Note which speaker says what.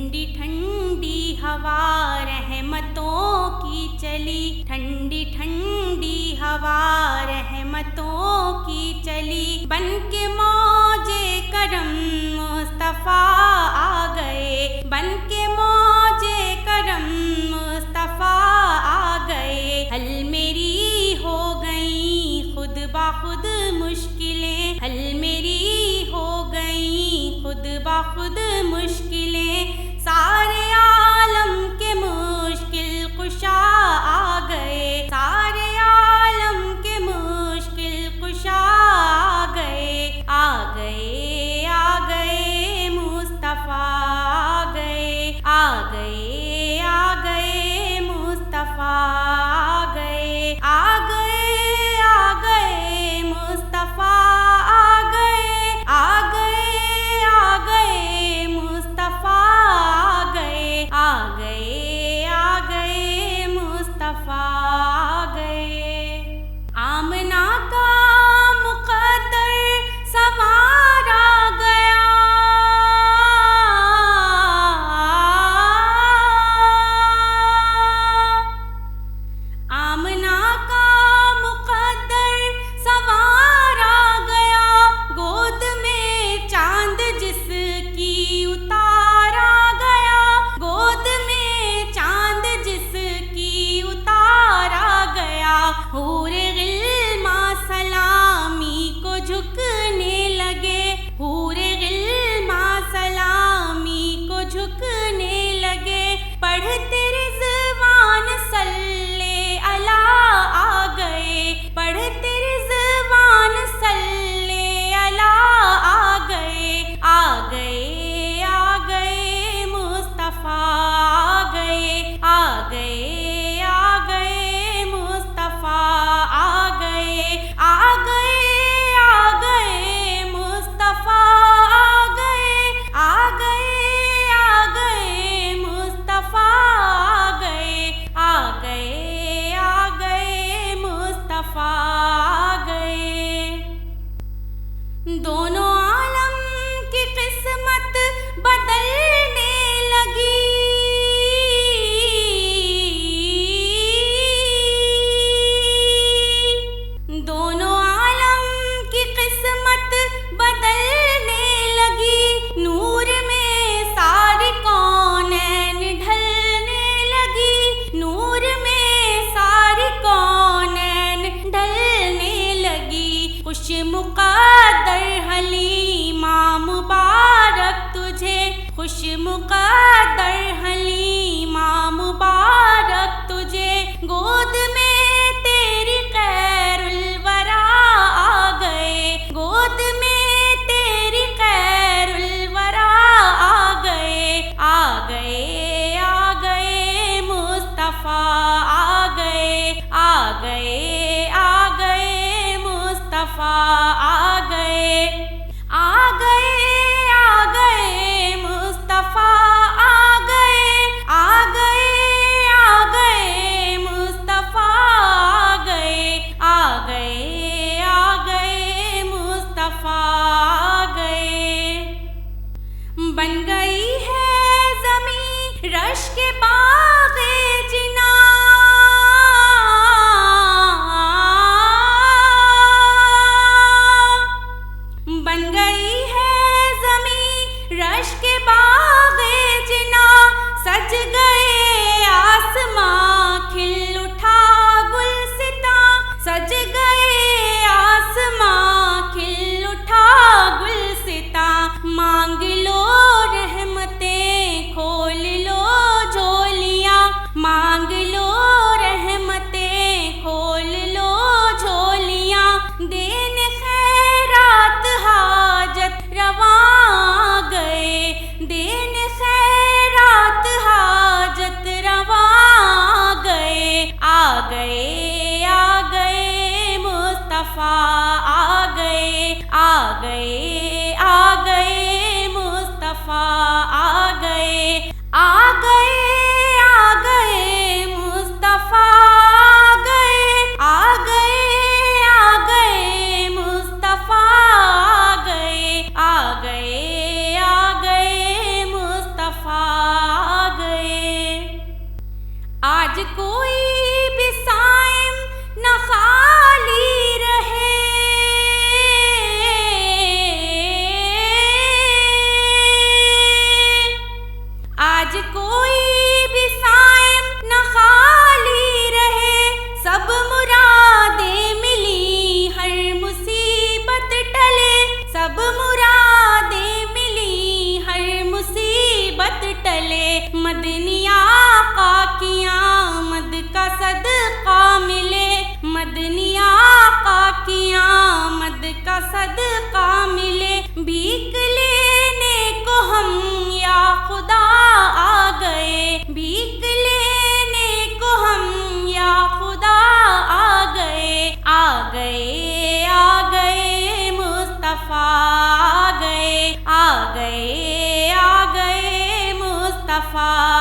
Speaker 1: ठंडी ठंडी हवा रहमतों की चली, ठंडी ठंडी हवा रहमतों की चली। बन के मौजे करम मुस्तफ़ा आ गए, बन के मौजे करम मुस्तफ़ा आ गए। हल मेरी हो गई खुद ब खुद मुश्किलें, हल मेरी हो गई खुद ब खुद मुश्किलें। सारे आलम के मुश्किल कुशा आ गए, सारे आलम के मुश्किल कुशा आ गए। आ गए आ गए मुस्तफ़ा आ गए, आ गए आ गए मुस्तफ़ा आ गए, आ गए मुस्तफ़ा आ गए, आ गए मुस्तफ़ा आ गए, आ गए मुस्तफ़ा आ गए। आमना का मुक़द्दर संवारा गया, आमना का मुक़द्दर संवारा गया। गोद में चांद जिसकी उतारा गया, गोद में चांद जिसकी उतारा गया। हूरे गिल्मा सलामी को झुकने लगे, हूरे गिल्मा सलामी को झुकने लगे। पढ़ते रिज़वान सल्ले अला आ गए, पढ़ते रिज़वान सल्ले अला आ गए। आ गए मुस्तफ़ा आ गए, आ गए मुस्तफ़ा आ गए, आ गए मुस्तफ़ा आ गए, आ गए मुस्तफ़ा आ गए, आ गए मुस्तफ़ा आ गए। दोनों आलम की किस्मत बदलने लगी, दोनों आलम की किस्मत बदलने लगी। नूर में सारी कौनैन ढलने लगी, नूर में सारी कौनैन ढलने लगी। खुश मुक़द्दर हलीमा मुबारक तुझे, खुश मुक़द्दर हलीमा मुबारक तुझे। गोद में तेरी खैरुल वरा आ गए, गोद में तेरी खैरुल वरा आ गए। आ गए मुस्तफ़ा आ गए, आ गए मुस्तफ़ा आ गए, आ गए मुस्तफ़ा आ गए, आ गए मुस्तफ़ा आ गए, आ गए मुस्तफ़ा आ गए। बन गई है ज़मीं रश के बाग़े जिना, बन गई है ज़मीं रश के बाग़े जिना। सज गए आसमां खिल उठा गुलसिता, सज गए आसमां खिल उठा गुलसिता। मांग लो रहमतें खोल लो झोलियाँ, मांग लो रहमतें खोल लो झोलियाँ। देने खैरात हाजत रवा गए, देने खैरात हाजत रवा गए। आ गए मुस्तफ़ा आ गए, आ गए मुस्तफ़ा आ गए, आ गए मुस्तफ़ा आ गए, आ गए मुस्तफ़ा आ गए, आ गए मुस्तफ़ा। मदनी आका की आमद का सदका मिले, मदनी आका की आमद का सदका मिले। भीख लेने को हम या खुदा आ गए, भीख लेने को हम या खुदा आ गए, आ गए, आ गए मुस्तफा आ गए, आ गए, आ गए मुस्तफा।